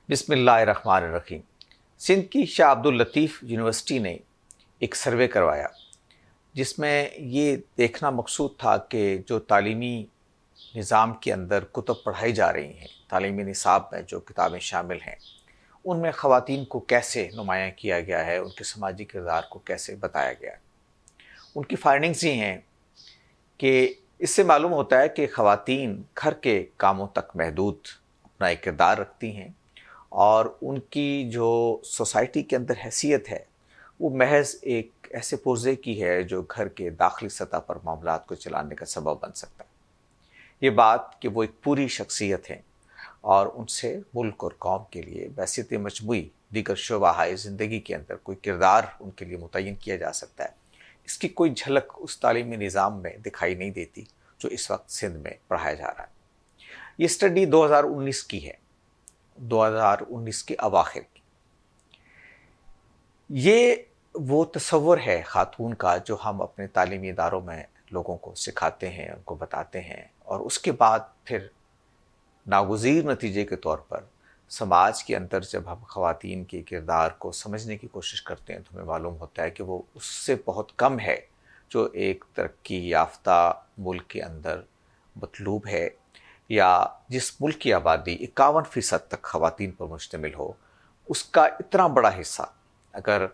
بسم اللہ الرحمن الرحیم۔ سندھ کی شاہ عبداللطیف یونیورسٹی نے ایک سروے کروایا جس میں یہ دیکھنا مقصود تھا کہ جو تعلیمی نظام کے اندر کتب پڑھائی جا رہی ہیں، تعلیمی نصاب میں جو کتابیں شامل ہیں، ان میں خواتین کو کیسے نمایاں کیا گیا ہے، ان کے سماجی کردار کو کیسے بتایا گیا ہے۔ ان کی فائنڈنگز یہ ہیں کہ اس سے معلوم ہوتا ہے کہ خواتین گھر کے کاموں تک محدود اپنا ایک کردار رکھتی ہیں، اور ان کی جو سوسائٹی کے اندر حیثیت ہے وہ محض ایک ایسے پرزے کی ہے جو گھر کے داخلی سطح پر معاملات کو چلانے کا سبب بن سکتا ہے۔ یہ بات کہ وہ ایک پوری شخصیت ہیں اور ان سے ملک اور قوم کے لیے بحیثیت مجموعی دیگر شعبہ زندگی کے اندر کوئی کردار ان کے لیے متعین کیا جا سکتا ہے، اس کی کوئی جھلک اس تعلیمی نظام میں دکھائی نہیں دیتی جو اس وقت سندھ میں پڑھایا جا رہا ہے۔ یہ اسٹڈی 2019 کی ہے، 2019 کے اواخر کی۔ یہ وہ تصور ہے خاتون کا جو ہم اپنے تعلیمی اداروں میں لوگوں کو سکھاتے ہیں، ان کو بتاتے ہیں، اور اس کے بعد پھر ناگزیر نتیجے کے طور پر سماج کے اندر جب ہم خواتین کے کردار کو سمجھنے کی کوشش کرتے ہیں تو ہمیں معلوم ہوتا ہے کہ وہ اس سے بہت کم ہے جو ایک ترقی یافتہ ملک کے اندر مطلوب ہے، یا جس ملک کی آبادی 51% تک خواتین پر مشتمل ہو، اس کا اتنا بڑا حصہ اگر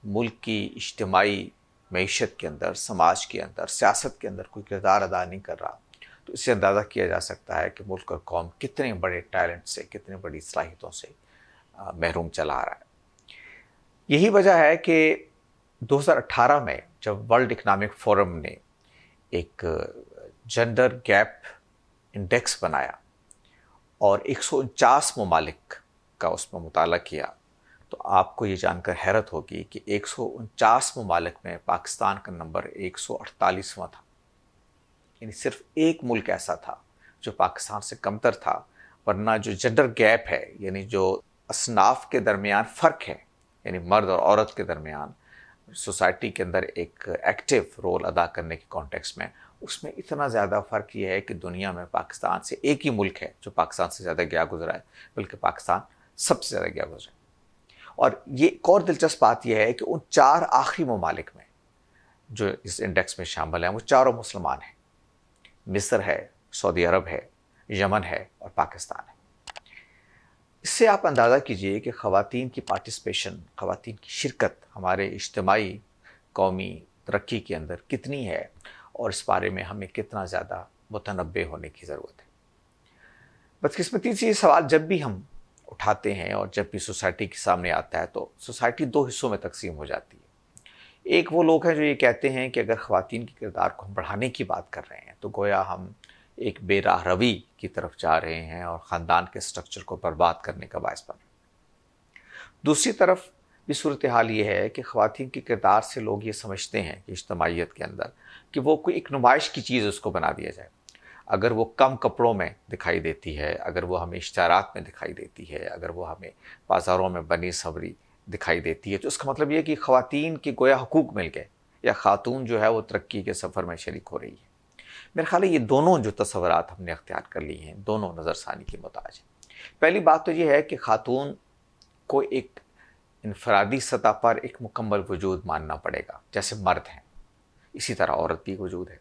ملک کی اجتماعی معیشت کے اندر، سماج کے اندر، سیاست کے اندر کوئی کردار ادا نہیں کر رہا، تو اس سے اندازہ کیا جا سکتا ہے کہ ملک اور قوم کتنے بڑے ٹیلنٹ سے، کتنے بڑی صلاحیتوں سے محروم چلا آ رہا ہے۔ یہی وجہ ہے کہ 2018 میں جب ورلڈ اکنامک فورم نے ایک جنڈر گیپ انڈیکس بنایا اور 149 ممالک کا اس میں مطالعہ کیا، تو آپ کو یہ جان کر حیرت ہوگی کہ 149 ممالک میں پاکستان کا نمبر 148واں تھا۔ یعنی صرف ایک ملک ایسا تھا جو پاکستان سے کمتر تھا، ورنہ جو جنڈر گیپ ہے، یعنی جو اصناف کے درمیان فرق ہے، یعنی مرد اور عورت کے درمیان سوسائٹی کے اندر ایک ایکٹیو رول ادا کرنے کے کانٹیکس میں، اس میں اتنا زیادہ فرق یہ ہے کہ دنیا میں پاکستان سے ایک ہی ملک ہے جو پاکستان سے زیادہ گیا گزرا ہے، بلکہ پاکستان سب سے زیادہ گیا گزرا ہے۔ اور یہ ایک اور دلچسپ بات یہ ہے کہ ان 4 آخری ممالک میں جو اس انڈیکس میں شامل ہیں وہ چاروں مسلمان ہیں۔ مصر ہے، سعودی عرب ہے، یمن ہے اور پاکستان ہے۔ اس سے آپ اندازہ کیجئے کہ خواتین کی پارٹیسپیشن، خواتین کی شرکت ہمارے اجتماعی قومی ترقی کے اندر کتنی ہے، اور اس بارے میں ہمیں کتنا زیادہ متنبع ہونے کی ضرورت ہے۔ بدقسمتی سے یہ سوال جب بھی ہم اٹھاتے ہیں اور جب بھی سوسائٹی کے سامنے آتا ہے تو سوسائٹی 2 حصوں میں تقسیم ہو جاتی ہے۔ ایک وہ لوگ ہیں جو یہ کہتے ہیں کہ اگر خواتین کے کردار کو ہم بڑھانے کی بات کر رہے ہیں تو گویا ہم ایک بے راہ روی کی طرف جا رہے ہیں اور خاندان کے سٹرکچر کو برباد کرنے کا باعث بن رہے ہیں۔ دوسری طرف بھی صورتحال یہ ہے کہ خواتین کے کردار سے لوگ یہ سمجھتے ہیں کہ اجتماعیت کے اندر کہ وہ کوئی ایک نمائش کی چیز اس کو بنا دیا جائے۔ اگر وہ کم کپڑوں میں دکھائی دیتی ہے، اگر وہ ہمیں اشتہارات میں دکھائی دیتی ہے، اگر وہ ہمیں بازاروں میں بنی سنوری دکھائی دیتی ہے، تو اس کا مطلب یہ کہ خواتین کی گویا حقوق مل گئے، یا خاتون جو ہے وہ ترقی کے سفر میں شریک ہو رہی ہے۔ میرے خیال ہے یہ دونوں جو تصورات ہم نے اختیار کر لی ہیں، دونوں نظر ثانی کی محتاج ہیں۔ پہلی بات تو یہ ہے کہ خاتون کو ایک انفرادی سطح پر ایک مکمل وجود ماننا پڑے گا، جیسے مرد ہیں اسی طرح عورت بھی وجود ہے۔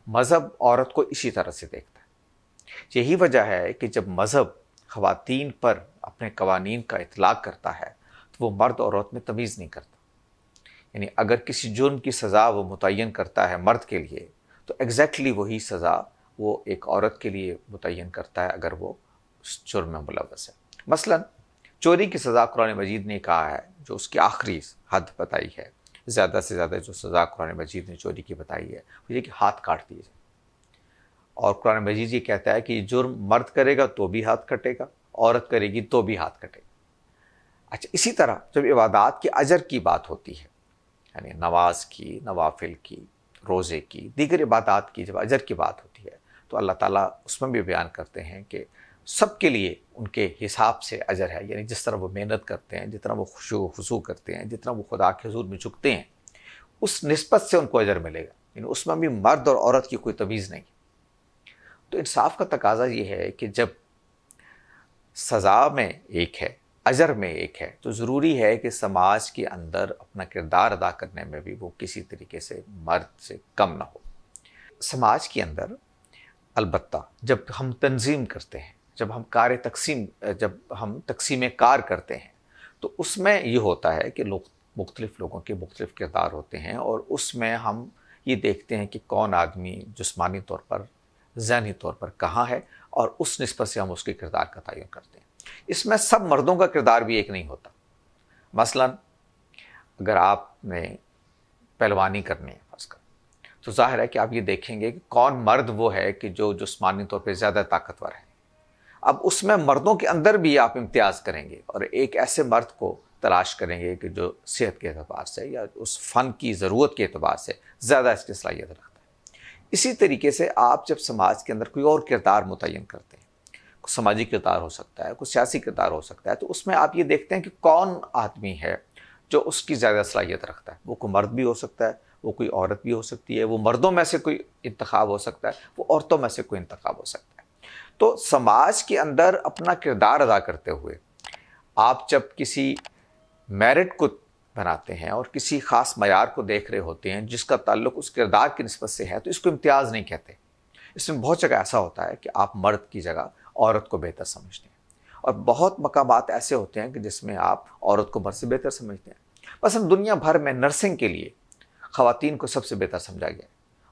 مذہب عورت کو اسی طرح سے دیکھتا ہے۔ یہی وجہ ہے کہ جب مذہب خواتین پر اپنے قوانین کا اطلاق کرتا ہے تو وہ مرد اور عورت میں تمیز نہیں کرتا۔ یعنی اگر کسی جرم کی سزا وہ متعین کرتا ہے مرد کے لیے تو ایگزیکٹلی وہی سزا وہ ایک عورت کے لیے متعین کرتا ہے اگر وہ اس جرم میں ملوث ہے۔ مثلا چوری کی سزا قرآن مجید نے کہا ہے، جو اس کی آخری حد بتائی ہے، زیادہ سے زیادہ جو سزا قرآن مجید نے چوری کی بتائی ہے وہ یہ کہ ہاتھ کاٹ دیے جائے۔ اور قرآن مجید یہ کہتا ہے کہ یہ جرم مرد کرے گا تو بھی ہاتھ کٹے گا، عورت کرے گی تو بھی ہاتھ کٹے گا۔ اچھا، اسی طرح جب عبادات کے اجر کی بات ہوتی ہے، یعنی نماز کی، نوافل کی، روزے کی، دیگر عبادات کی جب اجر کی بات ہوتی ہے تو اللہ تعالیٰ اس میں بھی بیان کرتے ہیں کہ سب کے لیے ان کے حساب سے اجر ہے، یعنی جس طرح وہ محنت کرتے ہیں، جتنا وہ خشوع و خضوع کرتے ہیں، جتنا وہ خدا کے حضور میں جھکتے ہیں، اس نسبت سے ان کو اجر ملے گا۔ یعنی اس میں بھی مرد اور عورت کی کوئی تمیز نہیں۔ تو انصاف کا تقاضا یہ ہے کہ جب سزا میں ایک ہے اجر میں ایک ہے، تو ضروری ہے کہ سماج کے اندر اپنا کردار ادا کرنے میں بھی وہ کسی طریقے سے مرد سے کم نہ ہو۔ سماج کے اندر البتہ جب ہم تنظیم کرتے ہیں، جب ہم تقسیم کار کرتے ہیں، تو اس میں یہ ہوتا ہے کہ مختلف لوگوں کے مختلف کردار ہوتے ہیں، اور اس میں ہم یہ دیکھتے ہیں کہ کون آدمی جسمانی طور پر، ذہنی طور پر کہاں ہے، اور اس نسبت سے ہم اس کے کردار کا تعین کرتے ہیں۔ اس میں سب مردوں کا کردار بھی ایک نہیں ہوتا۔ مثلا اگر آپ نے پہلوانی کرنی ہے فرض کر، تو ظاہر ہے کہ آپ یہ دیکھیں گے کہ کون مرد وہ ہے کہ جو جسمانی طور پہ زیادہ طاقتور ہے۔ اب اس میں مردوں کے اندر بھی آپ امتیاز کریں گے، اور ایک ایسے مرد کو تلاش کریں گے کہ جو صحت کے اعتبار سے یا اس فن کی ضرورت کے اعتبار سے زیادہ اس کی صلاحیت رکھتا ہے۔ اسی طریقے سے آپ جب سماج کے اندر کوئی اور کردار متعین کرتے ہیں، کوئی سماجی کردار ہو سکتا ہے، کوئی سیاسی کردار ہو سکتا ہے، تو اس میں آپ یہ دیکھتے ہیں کہ کون آدمی ہے جو اس کی زیادہ صلاحیت رکھتا ہے۔ وہ کوئی مرد بھی ہو سکتا ہے، وہ کوئی عورت بھی ہو سکتی ہے، وہ مردوں میں سے کوئی انتخاب ہو سکتا ہے، وہ عورتوں میں سے کوئی انتخاب ہو سکتا ہے۔ تو سماج کے اندر اپنا کردار ادا کرتے ہوئے آپ جب کسی میرٹ کو بناتے ہیں اور کسی خاص معیار کو دیکھ رہے ہوتے ہیں جس کا تعلق اس کردار کی نسبت سے ہے، تو اس کو امتیاز نہیں کہتے۔ اس میں بہت جگہ ایسا ہوتا ہے کہ آپ مرد کی جگہ عورت کو بہتر سمجھتے ہیں، اور بہت مقامات ایسے ہوتے ہیں کہ جس میں آپ عورت کو مرد سے بہتر سمجھتے ہیں۔ مثلا دنیا بھر میں نرسنگ کے لیے خواتین کو سب سے بہتر سمجھا گیا ہے،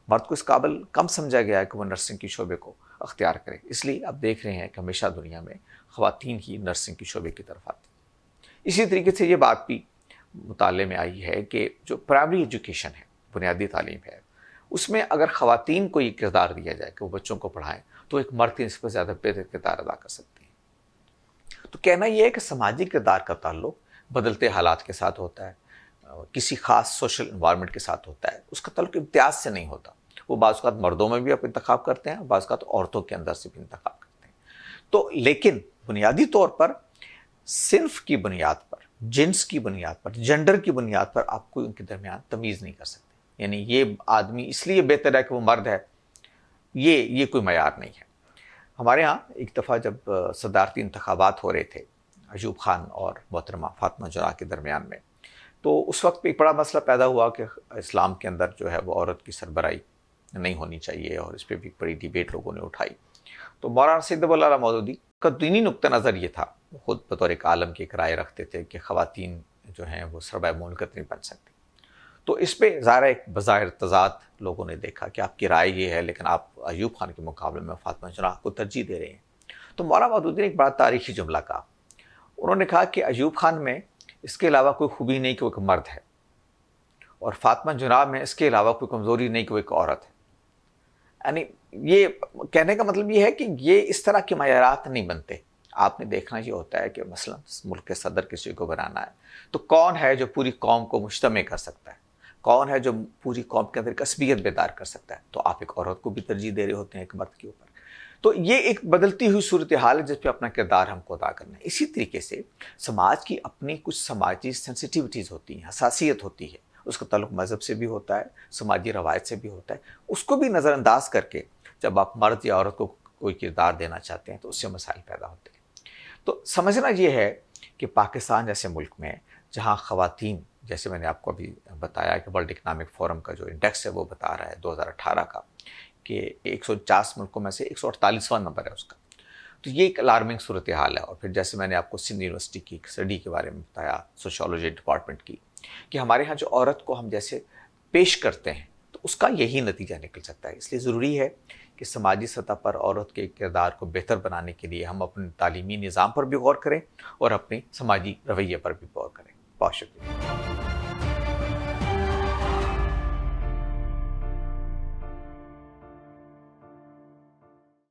مرد کو اس قابل کم سمجھا گیا ہے کہ وہ نرسنگ کی شعبے کو اختیار کرے۔ اس لیے آپ دیکھ رہے ہیں کہ ہمیشہ دنیا میں خواتین ہی نرسنگ کی شعبے کی طرف آتی ہیں۔ اسی طریقے سے یہ بات بھی مطالعے میں آئی ہے کہ جو پرائمری ایجوکیشن ہے، بنیادی تعلیم ہے، اس میں اگر خواتین کو یہ کردار دیا جائے کہ وہ بچوں کو پڑھائیں، تو ایک مرد کی نسبت زیادہ بہتر کردار ادا کر سکتے ہیں۔ تو کہنا یہ ہے کہ سماجی کردار کا تعلق بدلتے حالات کے ساتھ ہوتا ہے، کسی خاص سوشل انوائرمنٹ کے ساتھ ہوتا ہے، اس کا تعلق امتیاز سے نہیں ہوتا۔ وہ بعض اوقات مردوں میں بھی آپ انتخاب کرتے ہیں، بعض اوقات عورتوں کے اندر سے بھی انتخاب کرتے ہیں۔ تو لیکن بنیادی طور پر صنف کی بنیاد پر، جنس کی بنیاد پر، جنڈر کی بنیاد پر آپ کو ان کے درمیان تمیز نہیں کر سکتے۔ یعنی یہ آدمی اس لیے بہتر ہے کہ وہ مرد ہے، یہ کوئی معیار نہیں ہے۔ ہمارے ہاں ایک دفعہ جب صدارتی انتخابات ہو رہے تھے ایوب خان اور محترمہ فاطمہ جناح کے درمیان میں، تو اس وقت پہ ایک بڑا مسئلہ پیدا ہوا کہ اسلام کے اندر جو ہے وہ عورت کی سربراہی نہیں ہونی چاہیے، اور اس پہ بھی بڑی ڈیبیٹ لوگوں نے اٹھائی۔ تو مولانا سید ابو العلا مودودی کا دینی نقطہ نظر یہ تھا، وہ خود بطور ایک عالم کی ایک رائے رکھتے تھے کہ خواتین جو ہیں وہ سربراہ مملکت نہیں بن سکتی۔ تو اس پہ ظاہر ایک بظاہر تضاد لوگوں نے دیکھا کہ آپ کی رائے یہ ہے، لیکن آپ ایوب خان کے مقابلے میں فاطمہ جناح کو ترجیح دے رہے ہیں۔ تو مولانا مودودی نے ایک بڑا تاریخی جملہ کہا۔ انہوں نے کہا کہ ایوب خان میں اس کے علاوہ کوئی خوبی نہیں کہ وہ ایک مرد ہے، اور فاطمہ جناح میں اس کے علاوہ کوئی کمزوری نہیں کہ وہ ایک عورت ہے۔ یعنی یہ کہنے کا مطلب یہ ہے کہ یہ اس طرح کے معیارات نہیں بنتے۔ آپ نے دیکھنا یہ ہوتا ہے کہ مثلا ملک کے صدر کسی کو بنانا ہے، تو کون ہے جو پوری قوم کو مجتمع کر سکتا ہے، کون ہے جو پوری قوم کے اندر ایک عصبیت بیدار کر سکتا ہے؟ تو آپ ایک عورت کو بھی ترجیح دے رہے ہوتے ہیں ایک مرد کے اوپر۔ تو یہ ایک بدلتی ہوئی صورتحال ہے جس پہ اپنا کردار ہم کو ادا کرنا ہے۔ اسی طریقے سے سماج کی اپنی کچھ سماجی سینسٹیوٹیز ہوتی ہیں، حساسیت ہوتی ہے، اس کا تعلق مذہب سے بھی ہوتا ہے، سماجی روایت سے بھی ہوتا ہے۔ اس کو بھی نظر انداز کر کے جب آپ مرد یا عورت کو کوئی کردار دینا چاہتے ہیں تو اس سے مسائل پیدا ہوتے ہیں۔ تو سمجھنا یہ ہے کہ پاکستان جیسے ملک میں جہاں خواتین، جیسے میں نے آپ کو ابھی بتایا کہ ورلڈ اکنامک فورم کا جو انڈیکس ہے وہ بتا رہا ہے 2018 کا کہ 150 ملکوں میں سے 148واں نمبر ہے اس کا، تو یہ ایک الارمنگ صورتحال ہے۔ اور پھر جیسے میں نے آپ کو سندھ یونیورسٹی کی ایک اسٹڈی کے بارے میں بتایا، سوشیولوجی ڈپارٹمنٹ کی، کہ ہمارے ہاں جو عورت کو ہم جیسے پیش کرتے ہیں تو اس کا یہی نتیجہ نکل سکتا ہے۔ اس لیے ضروری ہے کہ سماجی سطح پر عورت کے کردار کو بہتر بنانے کے لیے ہم اپنے تعلیمی نظام پر بھی غور کریں اور اپنے سماجی رویے پر بھی غور کریں۔ بہت شکریہ۔